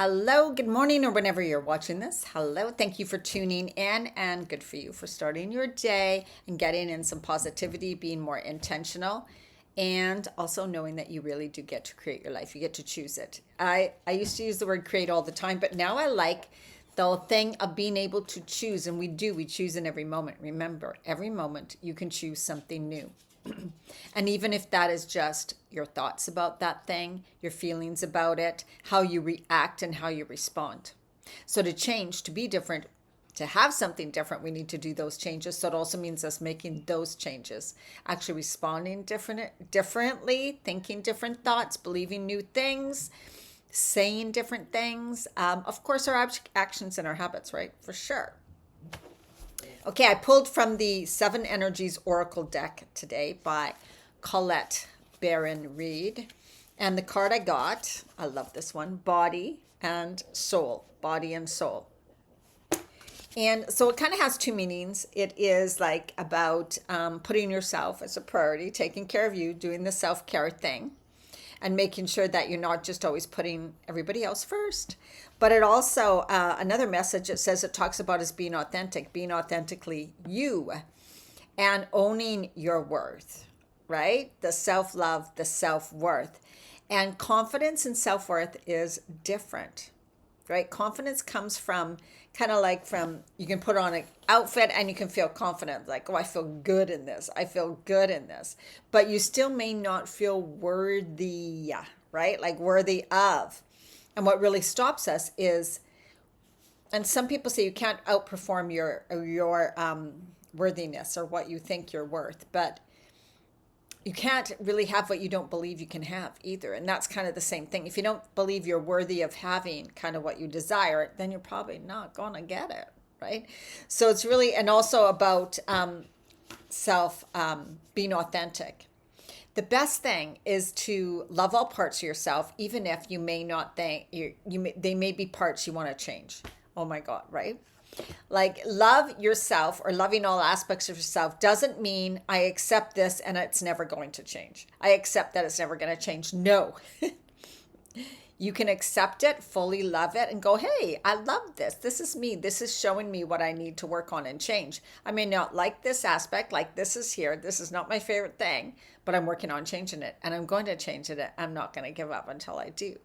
Hello, good morning, or whenever you're watching this. Hello, thank you for tuning in, and good for you for starting your day and getting in some positivity, being more intentional, and also knowing that you really do get to create your life. You get to choose it. I used to use the word create all the time, but now I like the thing of being able to choose, and we choose in every moment. Remember, every moment you can choose something new. And even if that is just your thoughts about that thing, your feelings about it, how you react and how you respond. So to change, to be different, to have something different, we need to do those changes. So it also means us making those changes, actually responding differently, thinking different thoughts, believing new things, saying different things. Of course, our actions and our habits, right? For sure. Okay, I pulled from the Seven Energies Oracle deck today by Colette Baron Reed. And the card I got, I love this one, Body and Soul. Body and Soul. And so it kind of has two meanings. It is like about putting yourself as a priority, taking care of you, doing the self care thing, and making sure that you're not just always putting everybody else first. But it also, another message it says it talks about is being authentic, being authentically you, and owning your worth, right? The self love, the self worth. And confidence and self worth is different, right? Confidence comes from kind of like from you can put on an outfit and you can feel confident, like, oh, I feel good in this. I feel good in this. But you still may not feel worthy, right? Like worthy of. And what really stops us is, and some people say you can't outperform your worthiness or what you think you're worth, but you can't really have what you don't believe you can have either. And that's kind of the same thing. If you don't believe you're worthy of having kind of what you desire, then you're probably not going to get it, right? So it's really, and also about self being authentic. The best thing is to love all parts of yourself, even if you may not think they may be parts you want to change. Oh my God, right? Like love yourself or loving all aspects of yourself doesn't mean I accept this and it's never going to change. I accept that it's never going to change. No. You can accept it, fully love it, and go, hey, I love this. This is me. This is showing me what I need to work on and change. I may not like this aspect, like this is here. This is not my favorite thing, but I'm working on changing it and I'm going to change it. I'm not going to give up until I do.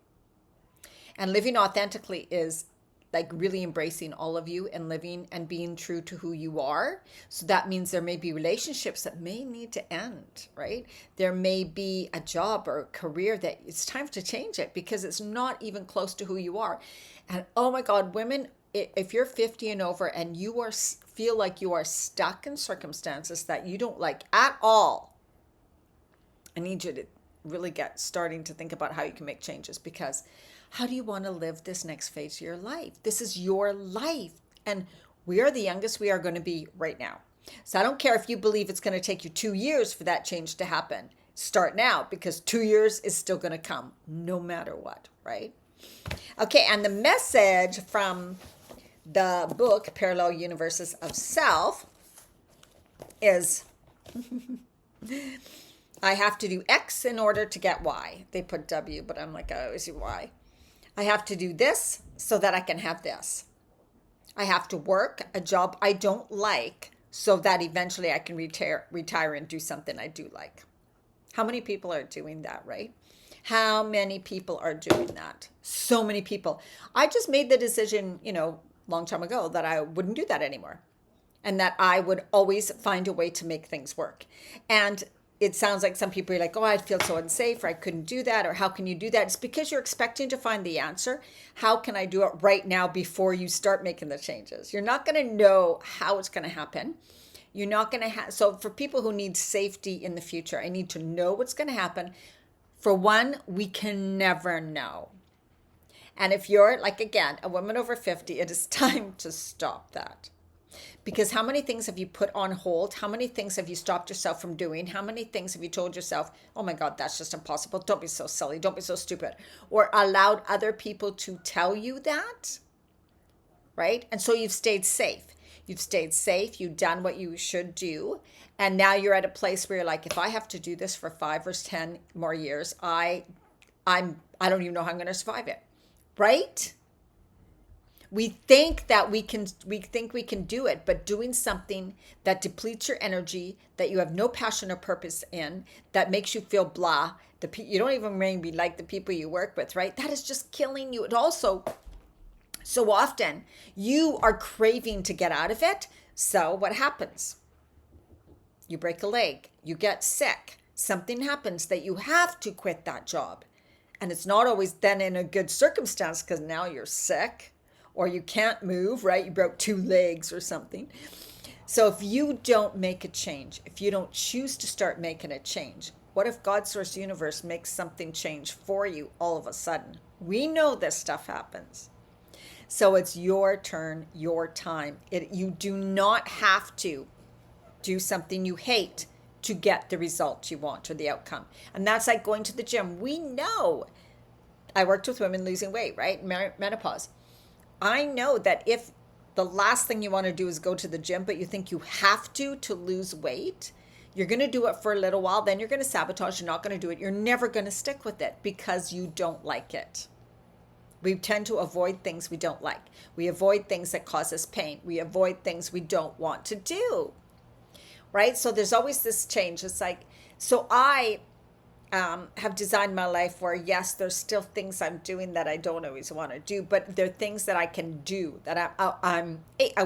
And living authentically is like really embracing all of you and living and being true to who you are. So that means there may be relationships that may need to end, right? There may be a job or a career that it's time to change it because it's not even close to who you are. And oh my God, women, if you're 50 and over and you are feel like you are stuck in circumstances that you don't like at all, I need you to really get starting to think about how you can make changes, because how do you want to live this next phase of your life? This is your life. And we are the youngest we are going to be right now. So I don't care if you believe it's going to take you 2 years for that change to happen. Start now, because 2 years is still going to come no matter what, right? Okay, and the message from the book, Parallel Universes of Self, is I have to do X in order to get Y. They put W, but I'm like, I always do Y. I have to do this so that I can have this. I have to work a job I don't like so that eventually I can retire and do something I do like. How many people are doing that, right? How many people are doing that? So many people. I just made the decision, long time ago that I wouldn't do that anymore, and that I would always find a way to make things work. And it sounds like some people are like, oh, I'd feel so unsafe, or I couldn't do that, or how can you do that? It's because you're expecting to find the answer. How can I do it right now before you start making the changes? You're not going to know how it's going to happen. You're not going to have, so for people who need safety in the future, I need to know what's going to happen. For one, we can never know. And if you're like, again, a woman over 50, it is time to stop that. Because how many things have you put on hold? How many things have you stopped yourself from doing? How many things have you told yourself, oh my God, that's just impossible. Don't be so silly. Don't be so stupid. Or allowed other people to tell you that, right? And so you've stayed safe. You've stayed safe. You've done what you should do. And now you're at a place where you're like, if I have to do this for 5 or 10 more years, I don't even know how I'm going to survive it, right? We think that we can do it, but doing something that depletes your energy, that you have no passion or purpose in, that makes you feel blah, you don't even maybe like the people you work with, right? That is just killing you. It also, so often you are craving to get out of it. So what happens? You break a leg, you get sick, something happens that you have to quit that job. And it's not always then in a good circumstance because now you're sick or you can't move, right? You broke two legs or something. So if you don't make a change, if you don't choose to start making a change, what if God Source Universe makes something change for you all of a sudden? We know this stuff happens. So it's your turn, your time. You do not have to do something you hate to get the result you want or the outcome. And that's like going to the gym. We know. I worked with women losing weight, right? Menopause. I know that if the last thing you want to do is go to the gym, but you think you have to lose weight, you're going to do it for a little while, then you're going to sabotage, you're not going to do it. You're never going to stick with it because you don't like it. We tend to avoid things we don't like. We avoid things that cause us pain. We avoid things we don't want to do. Right? So there's always this change. It's like, so I have designed my life where, yes, there's still things I'm doing that I don't always want to do, but there are things that I can do that I'm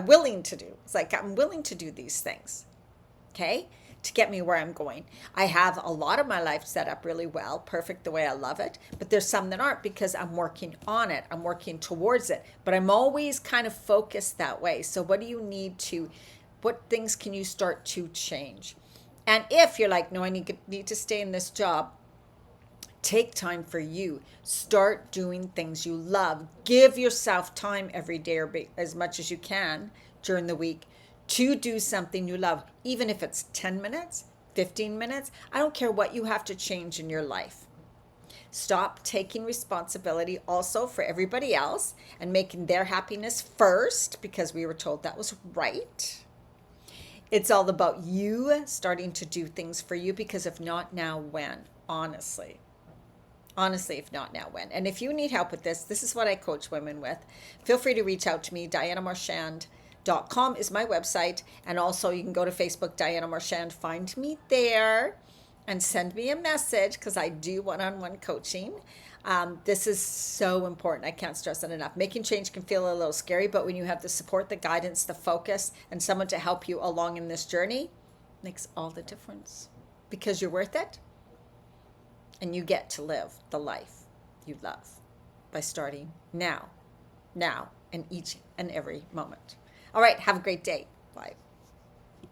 willing to do. It's like I'm willing to do these things, okay, to get me where I'm going. I have a lot of my life set up really well, perfect the way I love it, but there's some that aren't because I'm working on it. I'm working towards it, but I'm always kind of focused that way. So what things can you start to change? And if you're like, no, I need to stay in this job, take time for you. Start doing things you love. Give yourself time every day or as much as you can during the week to do something you love, even if it's 10 minutes, 15 minutes. I don't care what you have to change in your life. Stop taking responsibility also for everybody else and making their happiness first because we were told that was right. It's all about you starting to do things for you because if not now, when? Honestly, if not now, when? And if you need help with this is what I coach women with. Feel free to reach out to me. DianaMarchand.com is my website. And also you can go to Facebook, Diana Marchand, find me there and send me a message because I do one-on-one coaching. This is so important. I can't stress it enough. Making change can feel a little scary, but when you have the support, the guidance, the focus, and someone to help you along in this journey, it makes all the difference because you're worth it and you get to live the life you love by starting now, and each and every moment. All right. Have a great day. Bye.